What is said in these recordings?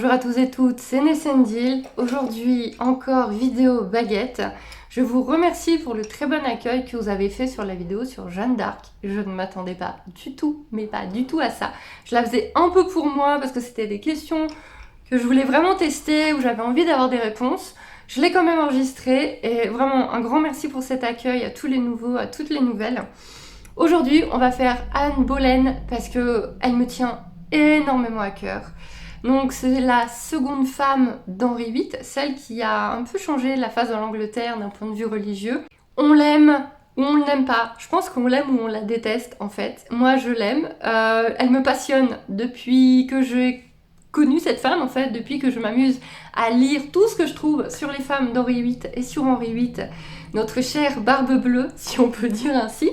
Bonjour à tous et toutes, c'est Nessendil. Aujourd'hui, encore vidéo baguette. Je vous remercie pour le très bon accueil que vous avez fait sur la vidéo sur Jeanne d'Arc. Je ne m'attendais pas du tout, mais pas du tout à ça. Je la faisais un peu pour moi parce que c'était des questions que je voulais vraiment tester, où j'avais envie d'avoir des réponses. Je l'ai quand même enregistrée et vraiment un grand merci pour cet accueil à tous les nouveaux, à toutes les nouvelles. Aujourd'hui, on va faire Anne Boleyn parce qu'elle me tient énormément à cœur. Donc c'est la seconde femme d'Henri VIII, celle qui a un peu changé la face de l'Angleterre d'un point de vue religieux. On l'aime ou on ne l'aime pas. Je pense qu'on l'aime ou on la déteste en fait. Moi je l'aime. Elle me passionne depuis que j'ai connu cette femme en fait, depuis que je m'amuse à lire tout ce que je trouve sur les femmes d'Henri VIII et sur Henri VIII, notre chère barbe bleue, si on peut dire ainsi.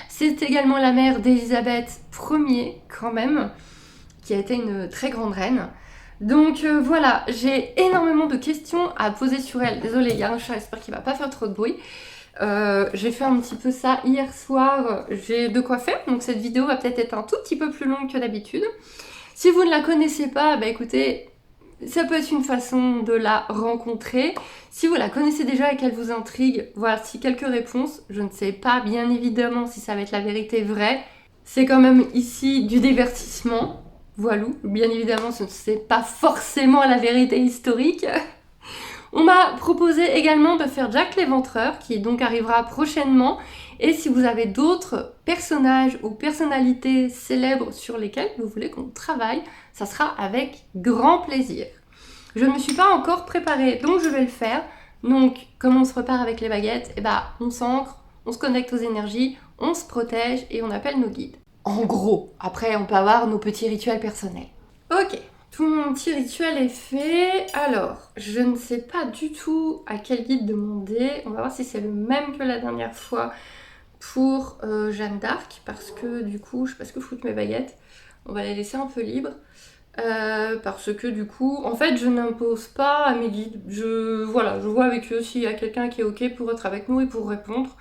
C'est également la mère d'Élisabeth Ier quand même, qui a été une très grande reine. Donc voilà, j'ai énormément de questions à poser sur elle. Désolée, il y a un chat, j'espère qu'il va pas faire trop de bruit. J'ai fait un petit peu ça hier soir, j'ai de quoi faire, donc cette vidéo va peut-être être un tout petit peu plus longue que d'habitude. Si vous ne la connaissez pas, bah écoutez, ça peut être une façon de la rencontrer. Si vous la connaissez déjà et qu'elle vous intrigue, voici quelques réponses. Je ne sais pas bien évidemment si ça va être la vérité vraie. C'est quand même ici du divertissement. Voilà, bien évidemment, ce n'est pas forcément la vérité historique. On m'a proposé également de faire Jack l'Éventreur, qui donc arrivera prochainement. Et si vous avez d'autres personnages ou personnalités célèbres sur lesquels vous voulez qu'on travaille, ça sera avec grand plaisir. Je ne me suis pas encore préparée, donc je vais le faire. Donc, comme on se repart avec les baguettes, on s'ancre, on se connecte aux énergies, on se protège et on appelle nos guides. En gros, après on peut avoir nos petits rituels personnels. Ok, tout mon petit rituel est fait. Alors, je ne sais pas du tout à quel guide demander. On va voir si c'est le même que la dernière fois pour Jeanne d'Arc, parce que du coup, je sais pas ce que foutent mes baguettes. On va les laisser un peu libres. Parce que du coup, en fait, je n'impose pas à mes guides. Je vois avec eux s'il y a quelqu'un qui est ok pour être avec nous et pour répondre.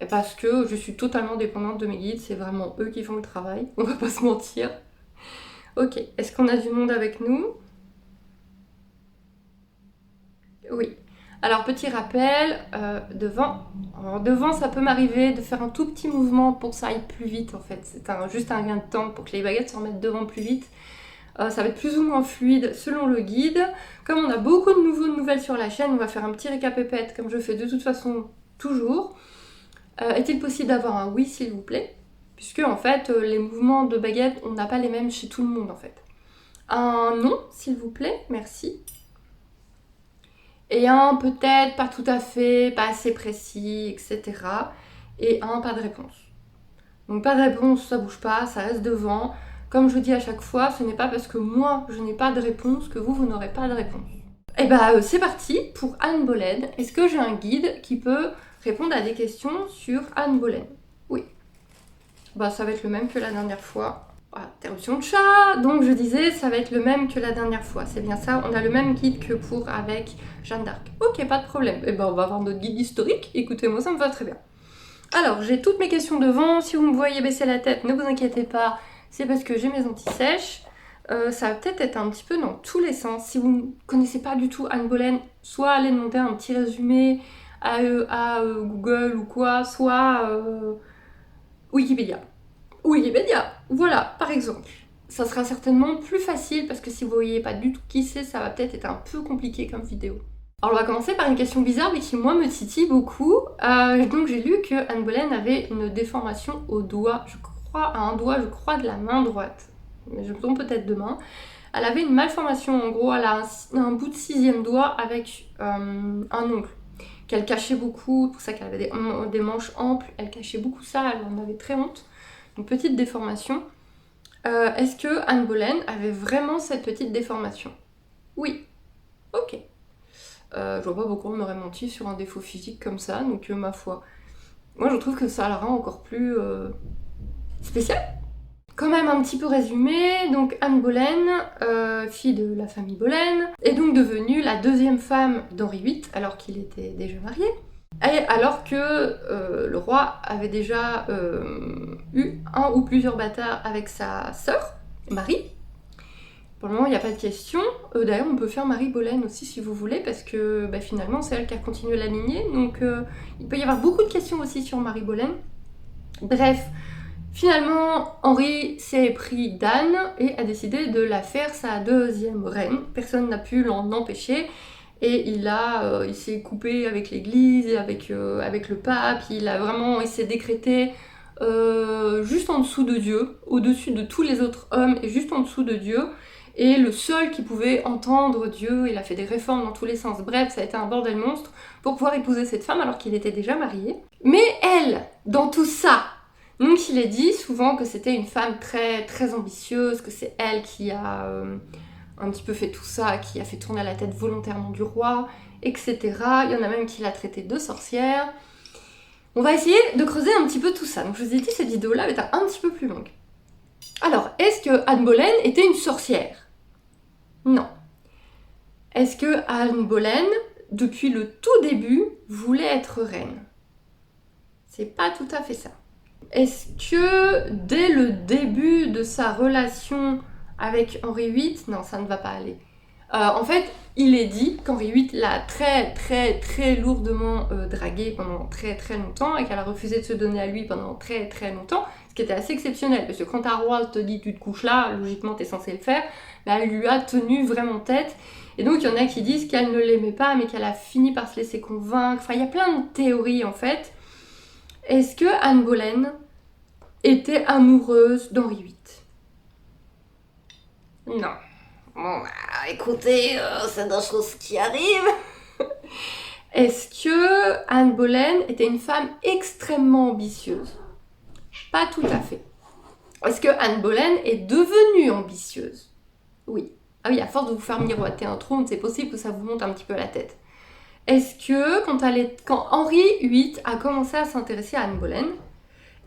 Parce que je suis totalement dépendante de mes guides, c'est vraiment eux qui font le travail, on va pas se mentir. Ok, est-ce qu'on a du monde avec nous? Oui. Alors petit rappel, devant. Alors, devant, ça peut m'arriver de faire un tout petit mouvement pour que ça aille plus vite en fait. C'est juste un gain de temps pour que les baguettes se remettent devant plus vite. Ça va être plus ou moins fluide selon le guide. Comme on a beaucoup de nouvelles sur la chaîne, on va faire un petit récapépète comme je fais de toute façon toujours. Est-il possible d'avoir un oui s'il vous plaît? Puisque en fait les mouvements de baguette on n'a pas les mêmes chez tout le monde en fait. Un non s'il vous plaît, merci. Et un peut-être pas tout à fait, pas assez précis, etc. Et un pas de réponse. Donc pas de réponse, ça bouge pas, ça reste devant. Comme je dis à chaque fois, ce n'est pas parce que moi je n'ai pas de réponse que vous n'aurez pas de réponse. Et c'est parti pour Anne Boleyn. Est-ce que j'ai un guide qui peut répondre à des questions sur Anne Boleyn? Oui. Ça va être le même que la dernière fois. Interruption de chat. Donc je disais, ça va être le même que la dernière fois. C'est bien ça, on a le même guide que pour avec Jeanne d'Arc. Ok, pas de problème. On va avoir notre guide historique. Écoutez-moi, ça me va très bien. Alors, j'ai toutes mes questions devant. Si vous me voyez baisser la tête, ne vous inquiétez pas. C'est parce que j'ai mes anti-sèches. Ça va peut-être être un petit peu dans tous les sens. Si vous ne connaissez pas du tout Anne Boleyn, soit allez demander un petit résumé à Google ou quoi, soit Wikipédia. Wikipédia, voilà, par exemple. Ça sera certainement plus facile parce que si vous voyez pas du tout qui c'est, ça va peut-être être un peu compliqué comme vidéo. Alors on va commencer par une question bizarre mais qui moi me titille beaucoup. Donc j'ai lu que Anne Boleyn avait une déformation au doigt, à un doigt, je crois, de la main droite. Mais je me trompe peut-être de main. Elle avait une malformation, en gros, elle a un bout de 6e doigt avec un ongle qu'elle cachait beaucoup, pour ça qu'elle avait des manches amples, elle cachait beaucoup ça, elle en avait très honte. Une petite déformation. Est-ce que Anne Boleyn avait vraiment cette petite déformation? Oui. Ok. Je vois pas pourquoi on m'aurait menti sur un défaut physique comme ça, donc ma foi. Moi je trouve que ça la rend encore plus spéciale. Quand même un petit peu résumé, donc Anne Boleyn, fille de la famille Boleyn, est donc devenue la 2e femme d'Henri VIII alors qu'il était déjà marié. Et alors que le roi avait déjà eu un ou plusieurs bâtards avec sa sœur, Marie. Pour le moment, il n'y a pas de question. D'ailleurs, on peut faire Marie Boleyn aussi si vous voulez, parce que finalement, c'est elle qui a continué la lignée. Donc, il peut y avoir beaucoup de questions aussi sur Marie Boleyn. Bref, finalement, Henri s'est pris d'Anne et a décidé de la faire sa deuxième reine. Personne n'a pu l'en empêcher. Et il s'est coupé avec l'église, et avec le pape. Il s'est décrété juste en dessous de Dieu, au-dessus de tous les autres hommes et juste en dessous de Dieu. Et le seul qui pouvait entendre Dieu, il a fait des réformes dans tous les sens. Bref, ça a été un bordel monstre pour pouvoir épouser cette femme alors qu'il était déjà marié. Mais elle, dans tout ça, donc il est dit souvent que c'était une femme très, très ambitieuse, que c'est elle qui a un petit peu fait tout ça, qui a fait tourner la tête volontairement du roi, etc. Il y en a même qui l'a traitée de sorcière. On va essayer de creuser un petit peu tout ça. Donc je vous ai dit, cette vidéo-là va être un petit peu plus longue. Alors, est-ce que Anne Boleyn était une sorcière? Non. Est-ce que Anne Boleyn, depuis le tout début, voulait être reine? C'est pas tout à fait ça. Est-ce que dès le début de sa relation avec Henri VIII, non, ça ne va pas aller. En fait, il est dit qu'Henri VIII l'a très très très lourdement draguée pendant très très longtemps et qu'elle a refusé de se donner à lui pendant très très longtemps, ce qui était assez exceptionnel, parce que quand un roi te dit tu te couches là, logiquement t'es censé le faire, mais elle lui a tenu vraiment tête. Et donc il y en a qui disent qu'elle ne l'aimait pas, mais qu'elle a fini par se laisser convaincre. Enfin, il y a plein de théories en fait. Est-ce que Anne Boleyn était amoureuse d'Henri VIII? Non. Bon, écoutez, c'est des choses qui arrivent. Est-ce que Anne Boleyn était une femme extrêmement ambitieuse? Pas tout à fait. Est-ce que Anne Boleyn est devenue ambitieuse? Oui. Ah oui, à force de vous faire miroiter un trône, c'est possible que ça vous monte un petit peu à la tête. Est-ce que quand Henri VIII a commencé à s'intéresser à Anne Boleyn,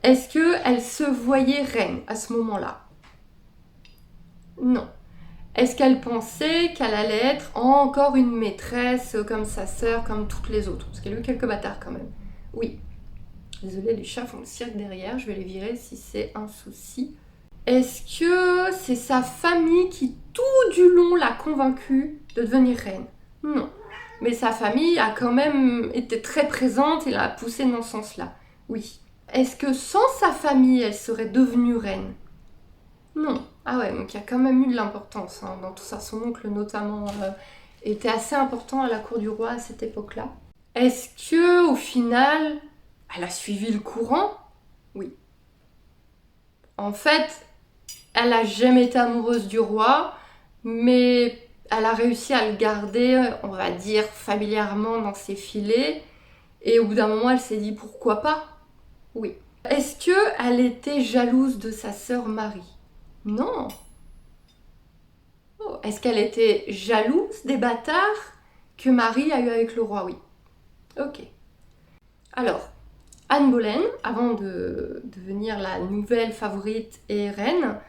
est-ce qu'elle se voyait reine à ce moment-là? Non. Est-ce qu'elle pensait qu'elle allait être encore une maîtresse comme sa sœur, comme toutes les autres? Parce qu'il y a eu quelques bâtards quand même. Oui. Désolée, les chats font le cirque derrière, je vais les virer si c'est un souci. Est-ce que c'est sa famille qui tout du long l'a convaincue de devenir reine? Non. Mais sa famille a quand même été très présente et l'a poussée dans ce sens-là. Oui. Est-ce que sans sa famille, elle serait devenue reine? Non. Ah ouais, donc il y a quand même eu de l'importance dans tout ça. Son oncle notamment était assez important à la cour du roi à cette époque-là. Est-ce que au final, elle a suivi le courant? Oui. En fait, elle n'a jamais été amoureuse du roi, mais elle a réussi à le garder, on va dire, familièrement dans ses filets. Et au bout d'un moment, elle s'est dit pourquoi pas? Oui. Est-ce qu'elle était jalouse de sa sœur Marie? Non. Oh, est-ce qu'elle était jalouse des bâtards que Marie a eu avec le roi? Oui. Ok. Alors, Anne Boleyn, avant de devenir la nouvelle favorite et reine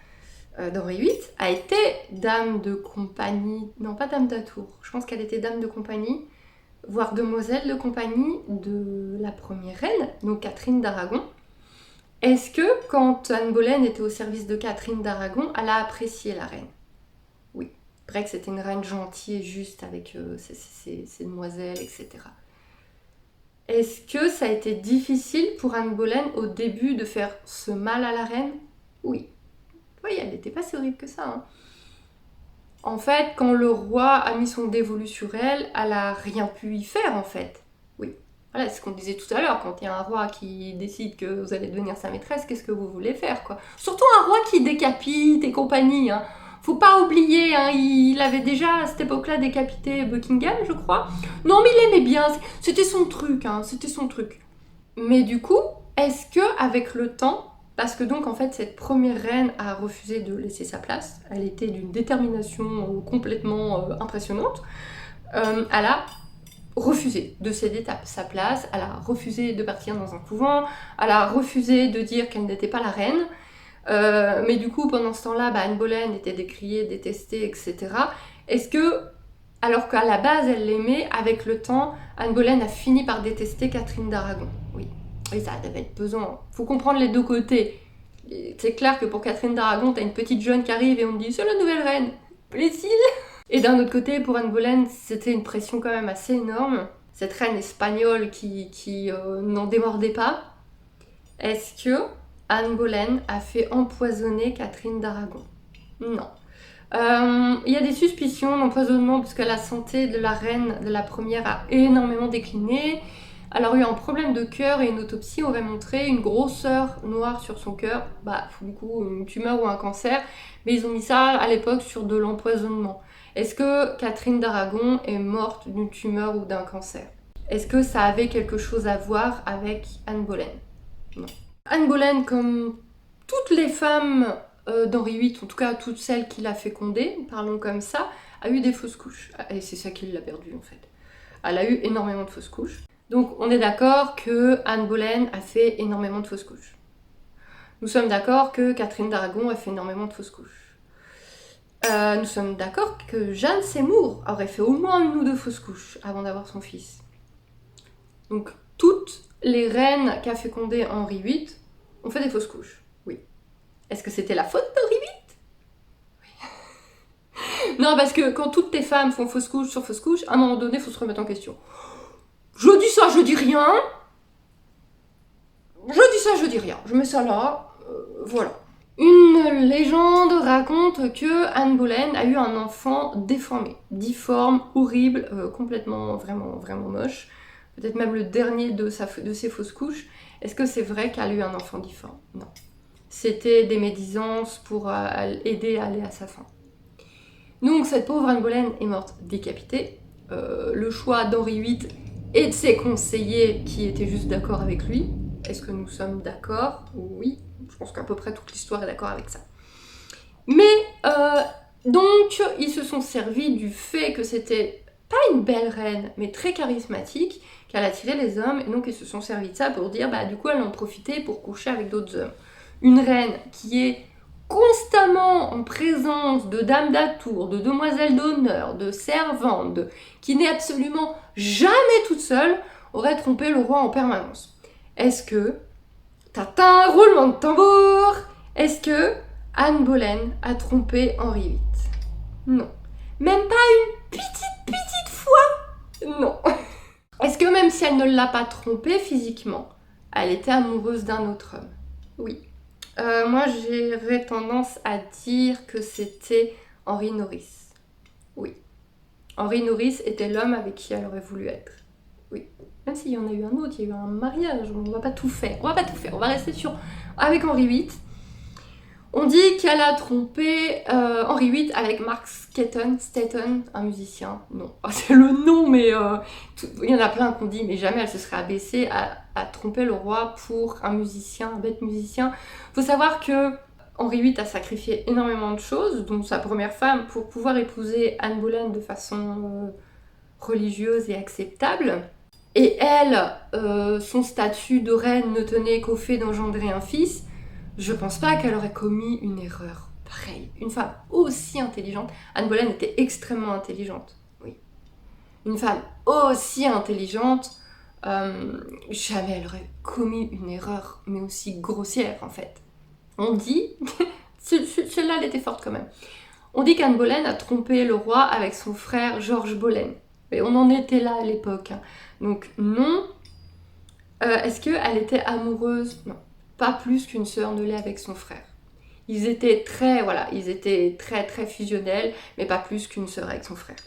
d'Henri VIII, a été dame de compagnie, non pas dame d'atour, je pense qu'elle était dame de compagnie, voire demoiselle de compagnie de la première reine, donc Catherine d'Aragon. Est-ce que quand Anne Boleyn était au service de Catherine d'Aragon, elle a apprécié la reine? Oui. Vrai que c'était une reine gentille et juste avec ses demoiselles, etc. Est-ce que ça a été difficile pour Anne Boleyn au début de faire ce mal à la reine? Oui. Oui, elle n'était pas si horrible que ça. Hein. En fait, quand le roi a mis son dévolu sur elle, elle a rien pu y faire en fait. Oui. Voilà, c'est ce qu'on disait tout à l'heure, quand il y a un roi qui décide que vous allez devenir sa maîtresse, qu'est-ce que vous voulez faire quoi? Surtout un roi qui décapite et compagnie. Hein. Faut pas oublier, hein, il avait déjà à cette époque-là décapité Buckingham, je crois. Non, mais il aimait bien, c'était son truc, hein, c'était son truc. Mais du coup, est-ce que avec le temps, parce que donc en fait cette première reine a refusé de laisser sa place, elle était d'une détermination complètement impressionnante, elle a refusé de céder sa place, elle a refusé de partir dans un couvent, elle a refusé de dire qu'elle n'était pas la reine. Mais du coup, pendant ce temps-là, Anne Boleyn était décriée, détestée, etc. Est-ce que, alors qu'à la base elle l'aimait, avec le temps, Anne Boleyn a fini par détester Catherine d'Aragon? Oui. Oui, ça devait être pesant. Faut comprendre les deux côtés. C'est clair que pour Catherine d'Aragon, t'as une petite jeune qui arrive et on te dit c'est la nouvelle reine. plaît-il? Et d'un autre côté, pour Anne Boleyn, c'était une pression quand même assez énorme. Cette reine espagnole qui n'en démordait pas. Est-ce que Anne Boleyn a fait empoisonner Catherine d'Aragon? Non. Il y a des suspicions d'empoisonnement puisque la santé de la reine de la première a énormément décliné. Elle a eu un problème de cœur et une autopsie aurait montré une grosseur noire sur son cœur. Du coup, une tumeur ou un cancer. Mais ils ont mis ça à l'époque sur de l'empoisonnement. Est-ce que Catherine d'Aragon est morte d'une tumeur ou d'un cancer? Est-ce que ça avait quelque chose à voir avec Anne Boleyn? Non. Anne Boleyn, comme toutes les femmes d'Henri VIII, en tout cas toutes celles qu'il a fécondées, parlons comme ça, a eu des fausses couches. Et c'est ça qui l'a perdue en fait. Elle a eu énormément de fausses couches. Donc on est d'accord que Anne Boleyn a fait énormément de fausses couches. Nous sommes d'accord que Catherine d'Aragon a fait énormément de fausses couches. Nous sommes d'accord que Jeanne Seymour aurait fait au moins une ou deux fausses couches avant d'avoir son fils. Donc toutes les reines qu'a fécondées Henri VIII ont fait des fausses couches. Oui. Est-ce que c'était la faute d'Henri VIII? Oui. Non, parce que quand toutes tes femmes font fausse couche sur fausse couche, à un moment donné, il faut se remettre en question. Je dis ça, je dis rien. Je dis ça, je dis rien. Je mets ça là. Voilà. Une légende raconte que Anne Boleyn a eu un enfant déformé, difforme, horrible, complètement, vraiment moche. Peut-être même le dernier de ses fausses couches. Est-ce que c'est vrai qu'elle a eu un enfant difforme? Non. C'était des médisances pour aider à aller à sa fin. Donc cette pauvre Anne Boleyn est morte décapitée. Le choix d'Henri VIII et de ses conseillers qui étaient juste d'accord avec lui. Est-ce que nous sommes d'accord? Oui. Je pense qu'à peu près toute l'histoire est d'accord avec ça. Mais, donc, ils se sont servis du fait que c'était pas une belle reine, mais très charismatique, qu'elle attirait les hommes, et donc ils se sont servis de ça pour dire, du coup, elle en profitait pour coucher avec d'autres hommes. Une reine qui est constamment en présence de dames d'atour, de demoiselles d'honneur, de servantes, qui n'est absolument jamais toute seule, aurait trompé le roi en permanence. Est-ce que Tata, roulement de tambour! Est-ce que Anne Boleyn a trompé Henri VIII? Non. Même pas une petite fois? Non. Est-ce que même si elle ne l'a pas trompé physiquement, elle était amoureuse d'un autre homme? Oui. Moi, j'aurais tendance à dire que c'était Henri Norris. Oui. Henri Norris était l'homme avec qui elle aurait voulu être. Oui. Même s'il y en a eu un autre, il y a eu un mariage, on va pas tout faire. On va rester sur... Avec Henri VIII. On dit qu'elle a trompé Henri VIII avec Mark Staton, un musicien. Non, c'est le nom, mais il y en a plein qu'on dit, mais jamais elle se serait abaissée à tromper le roi pour un musicien, un bête musicien. Faut savoir que Henri VIII a sacrifié énormément de choses, dont sa première femme, pour pouvoir épouser Anne Boleyn de façon religieuse et acceptable. Et elle, son statut de reine ne tenait qu'au fait d'engendrer un fils. Je pense pas qu'elle aurait commis une erreur pareille. Une femme aussi intelligente. Anne Boleyn était extrêmement intelligente, oui. Une femme aussi intelligente, jamais elle aurait commis une erreur, mais aussi grossière en fait. On dit, celle-là elle était forte quand même. On dit qu'Anne Boleyn a trompé le roi avec son frère Georges Boleyn. Mais on en était là à l'époque. Donc non. Est-ce qu'elle était amoureuse? Non. Pas plus qu'une sœur ne l'est avec son frère. Ils étaient très fusionnels, mais pas plus qu'une sœur avec son frère.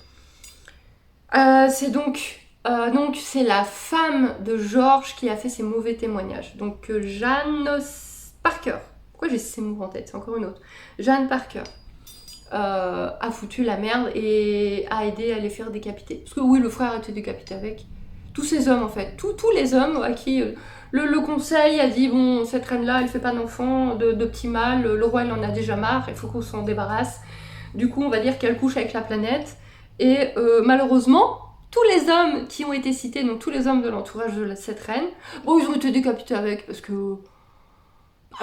C'est donc c'est la femme de Georges qui a fait ces mauvais témoignages. Donc Jeanne Parker. Pourquoi j'ai Seymour en tête? C'est encore une autre. Jeanne Parker. A foutu la merde et a aidé à les faire décapiter. Parce que oui, le frère a été décapité avec. Tous ces hommes en fait, tous les hommes à qui le conseil a dit bon, cette reine-là, elle fait pas d'enfant, de petits mâles, le roi il en a déjà marre, il faut qu'on s'en débarrasse. Du coup, on va dire qu'elle couche avec la planète. Et malheureusement, tous les hommes qui ont été cités, donc tous les hommes de l'entourage de cette reine, bon, ils ont été décapités avec parce que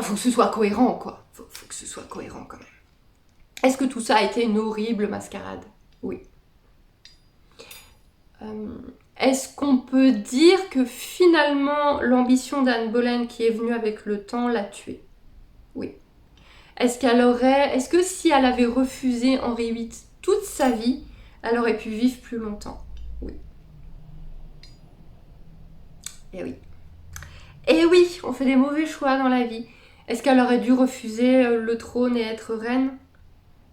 faut que ce soit cohérent quoi. Faut que ce soit cohérent quand même. Est-ce que tout ça a été une horrible mascarade? Oui. Est-ce qu'on peut dire que finalement l'ambition d'Anne Boleyn qui est venue avec le temps l'a tuée? Oui. Est-ce que si elle avait refusé Henri VIII, sa vie, elle aurait pu vivre plus longtemps. Oui. Et oui. Et oui, on fait des mauvais choix dans la vie. Est-ce qu'elle aurait dû refuser le trône et être reine?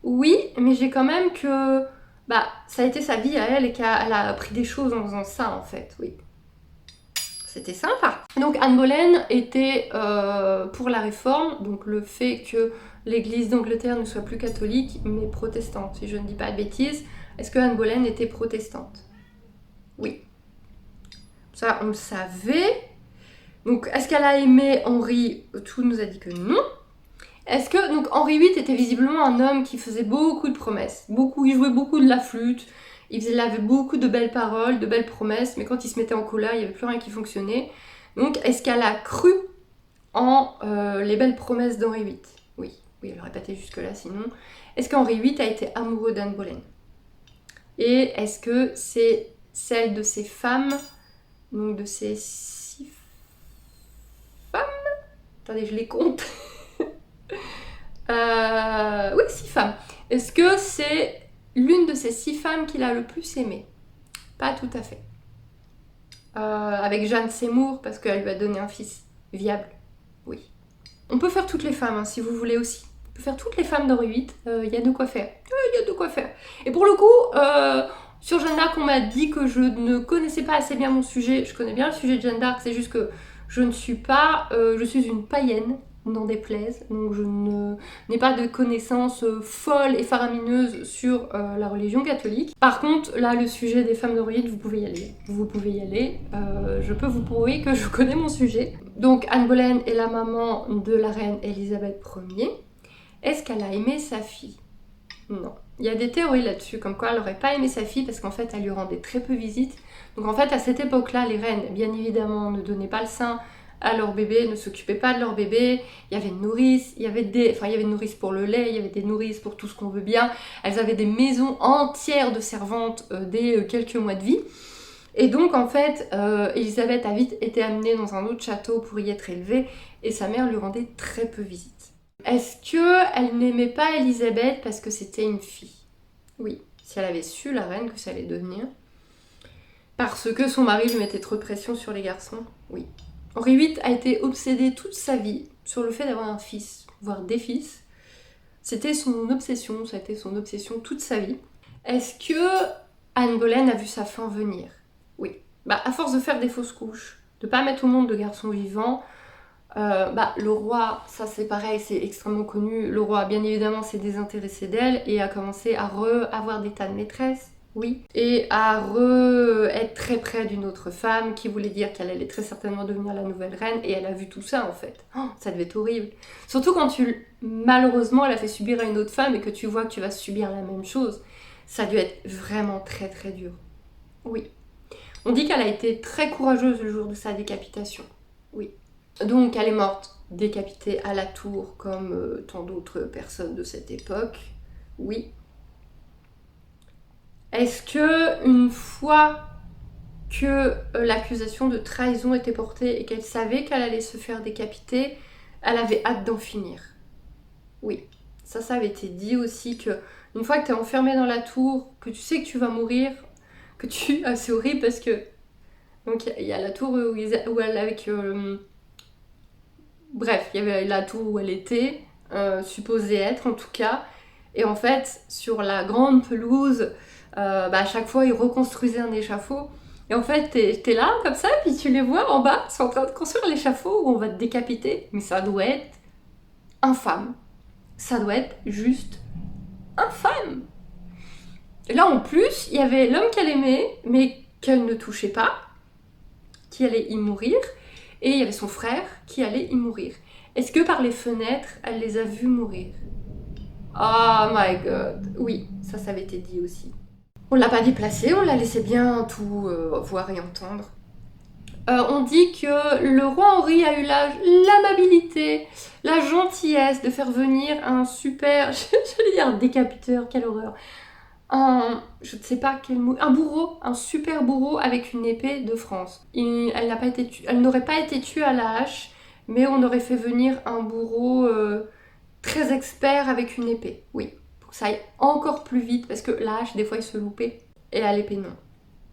Oui, mais j'ai quand même que ça a été sa vie à elle et qu'elle a appris des choses en faisant ça en fait, oui. C'était sympa. Donc Anne Boleyn était pour la réforme, donc le fait que l'église d'Angleterre ne soit plus catholique mais protestante, si je ne dis pas de bêtises. Est-ce que Anne Boleyn était protestante? Oui. Ça, on le savait. Donc, est-ce qu'elle a aimé Henri? Tout nous a dit que non. Est-ce que donc Henri VIII était visiblement un homme qui faisait beaucoup de promesses, il jouait beaucoup de la flûte, il avait beaucoup de belles paroles, de belles promesses, mais quand il se mettait en colère, il n'y avait plus rien qui fonctionnait. Donc, est-ce qu'elle a cru en les belles promesses d'Henri VIII? Oui, elle aurait pas été jusque-là sinon. Est-ce qu'Henri VIII a été amoureux d'Anne Boleyn? Et est-ce que c'est celle de ses femmes, donc de ses 6 femmes? Attendez, je les compte. Oui, 6 femmes. Est-ce que c'est l'une de ces 6 femmes qu'il a le plus aimé? Pas tout à fait. Avec Jeanne Seymour, parce qu'elle lui a donné un fils viable. Oui. On peut faire toutes les femmes, hein, si vous voulez aussi. On peut faire toutes les femmes d'Henri VIII. Il y a de quoi faire. Il y a de quoi faire. Et pour le coup, sur Jeanne d'Arc, on m'a dit que je ne connaissais pas assez bien mon sujet. Je connais bien le sujet de Jeanne d'Arc, c'est juste que je ne suis pas... je suis une païenne, n'en déplaise, donc je n'ai pas de connaissances folles et faramineuses sur la religion catholique. Par contre, là, le sujet des femmes d'Henri VIII, vous pouvez y aller. Vous pouvez y aller. Je peux vous prouver que je connais mon sujet. Donc, Anne Boleyn est la maman de la reine Elisabeth Ier. Est-ce qu'elle a aimé sa fille? Non. Il y a des théories là-dessus, comme quoi elle n'aurait pas aimé sa fille parce qu'en fait, elle lui rendait très peu visite. Donc en fait, à cette époque-là, les reines, bien évidemment, ne donnaient pas le sein à leur bébé, ne s'occupaient pas de leur bébé. Il y avait une nourrice, il y avait une nourrice pour le lait, il y avait des nourrices pour tout ce qu'on veut bien. Elles avaient des maisons entières de servantes dès quelques mois de vie. Et donc en fait, Elisabeth a vite été amenée dans un autre château pour y être élevée et sa mère lui rendait très peu visite. Est-ce qu'elle n'aimait pas Elisabeth parce que c'était une fille? Oui, si elle avait su, la reine, que ça allait devenir. Parce que son mari lui mettait trop de pression sur les garçons? Oui. Henri VIII a été obsédé toute sa vie sur le fait d'avoir un fils, voire des fils. C'était son obsession, ça a été son obsession toute sa vie. Est-ce que Anne Boleyn a vu sa fin venir? Oui. À force de faire des fausses couches, de pas mettre au monde de garçons vivants, le roi, ça c'est pareil, c'est extrêmement connu. Le roi, bien évidemment, s'est désintéressé d'elle et a commencé à avoir des tas de maîtresses. Oui, et à être très près d'une autre femme qui voulait dire qu'elle allait très certainement devenir la nouvelle reine et elle a vu tout ça en fait. Oh, ça devait être horrible. Surtout quand malheureusement elle a fait subir à une autre femme et que tu vois que tu vas subir la même chose. Ça a dû être vraiment très très dur. Oui. On dit qu'elle a été très courageuse le jour de sa décapitation. Oui. Donc elle est morte décapitée à la tour comme tant d'autres personnes de cette époque. Oui. Est-ce que une fois que l'accusation de trahison était portée et qu'elle savait qu'elle allait se faire décapiter, elle avait hâte d'en finir? Oui, ça avait été dit aussi que une fois que tu es enfermé dans la tour, que tu sais que tu vas mourir, c'est horrible parce que donc il y a la tour où elle avec bref, il y avait la tour où elle était supposée être en tout cas, et en fait sur la grande pelouse. À chaque fois, ils reconstruisaient un échafaud. Et en fait, t'es là, comme ça, puis tu les vois en bas, ils sont en train de construire l'échafaud où on va te décapiter. Mais ça doit être infâme. Ça doit être juste infâme. Et là, en plus, il y avait l'homme qu'elle aimait, mais qu'elle ne touchait pas, qui allait y mourir. Et il y avait son frère qui allait y mourir. Est-ce que par les fenêtres, elle les a vus mourir? Oh my god. Oui, ça avait été dit aussi. On l'a pas déplacé, on l'a laissé bien tout voir et entendre. On dit que le roi Henri a eu l'amabilité, la gentillesse de faire venir un super, j'allais dire décapiteur, quelle horreur, je ne sais pas quel mot, un bourreau, un super bourreau avec une épée de France. Elle n'aurait pas été tuée à la hache, mais on aurait fait venir un bourreau très expert avec une épée, oui. ça aille encore plus vite, parce que la hache, des fois, il se loupait, et à l'épée, non.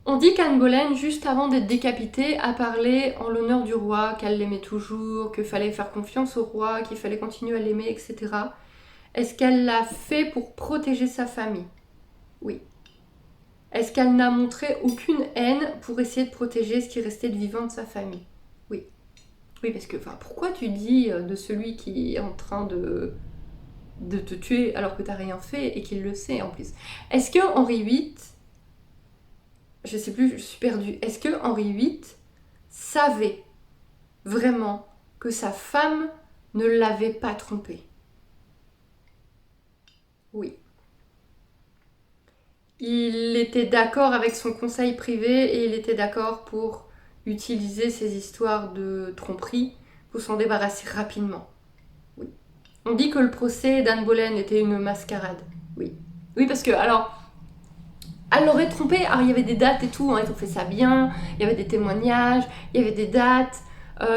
On dit qu'Anne Boleyn, juste avant d'être décapitée, a parlé en l'honneur du roi, qu'elle l'aimait toujours, qu'il fallait faire confiance au roi, qu'il fallait continuer à l'aimer, etc. Est-ce qu'elle l'a fait pour protéger sa famille? Oui. Est-ce qu'elle n'a montré aucune haine pour essayer de protéger ce qui restait de vivant de sa famille? Oui. Oui, parce que, pourquoi tu dis de celui qui est en train de te tuer alors que t'as rien fait et qu'il le sait en plus? Est-ce que Henri VIII, je sais plus, je suis perdue, est-ce que Henri VIII savait vraiment que sa femme ne l'avait pas trompé? Oui. Il était d'accord avec son conseil privé et il était d'accord pour utiliser ces histoires de tromperie pour s'en débarrasser rapidement. Oui. On dit que le procès d'Anne Boleyn était une mascarade. Oui. Oui, parce que, alors, elle l'aurait trompé. Alors, il y avait des dates et tout, hein, ils ont fait ça bien. Il y avait des témoignages, il y avait des dates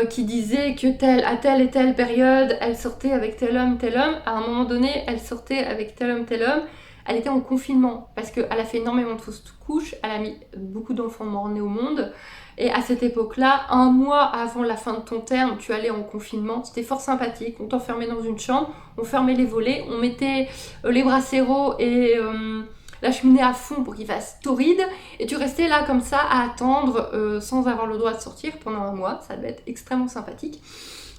qui disaient que à telle et telle période, elle sortait avec tel homme, tel homme. À un moment donné, elle sortait avec tel homme, tel homme. Elle était en confinement parce qu'elle a fait énormément de fausses couches. Elle a mis beaucoup d'enfants morts-nés au monde. Et à cette époque-là, un mois avant la fin de ton terme, tu allais en confinement. C'était fort sympathique. On t'enfermait dans une chambre, on fermait les volets, on mettait les brasseros et la cheminée à fond pour qu'il fasse torride. Et tu restais là comme ça à attendre sans avoir le droit de sortir pendant un mois. Ça devait être extrêmement sympathique.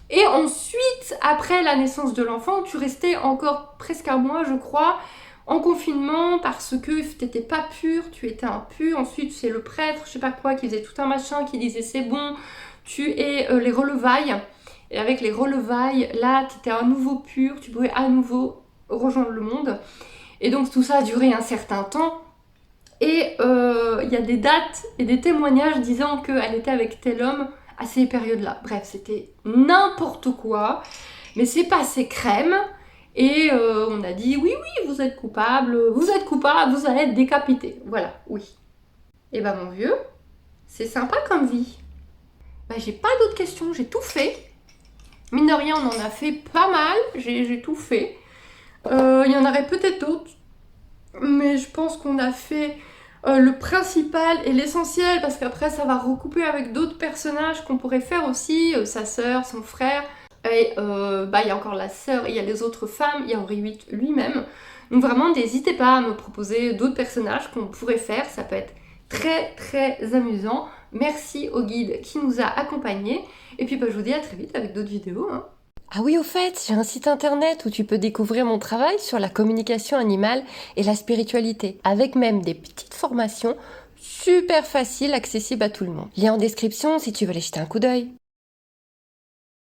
Et ensuite, après la naissance de l'enfant, tu restais encore presque un mois, je crois, en confinement parce que t'étais pas pur, tu étais impur. Ensuite, c'est le prêtre, je sais pas quoi, qui faisait tout un machin, qui disait c'est bon, tu es les relevailles. Et avec les relevailles, là, t'étais à nouveau pur, tu pouvais à nouveau rejoindre le monde. Et donc tout ça a duré un certain temps. Et il y a des dates et des témoignages disant qu'elle était avec tel homme à ces périodes-là. Bref, c'était n'importe quoi. Mais c'est passé crème. Et on a dit oui, vous êtes coupable, vous allez être décapité. Voilà, oui. Et bah mon vieux, c'est sympa comme vie. Bah j'ai pas d'autres questions, j'ai tout fait. Mine de rien, on en a fait pas mal, j'ai tout fait. Il y en aurait peut-être d'autres, mais je pense qu'on a fait le principal et l'essentiel, parce qu'après ça va recouper avec d'autres personnages qu'on pourrait faire aussi, sa sœur, son frère. Et il y a encore la sœur, et il y a les autres femmes, il y a Henri VIII lui-même. Donc vraiment, n'hésitez pas à me proposer d'autres personnages qu'on pourrait faire, ça peut être très très amusant. Merci au guide qui nous a accompagnés. Et puis je vous dis à très vite avec d'autres vidéos. Hein. Ah oui, au fait, j'ai un site internet où tu peux découvrir mon travail sur la communication animale et la spiritualité, avec même des petites formations super faciles, accessibles à tout le monde. Lien en description si tu veux aller jeter un coup d'œil.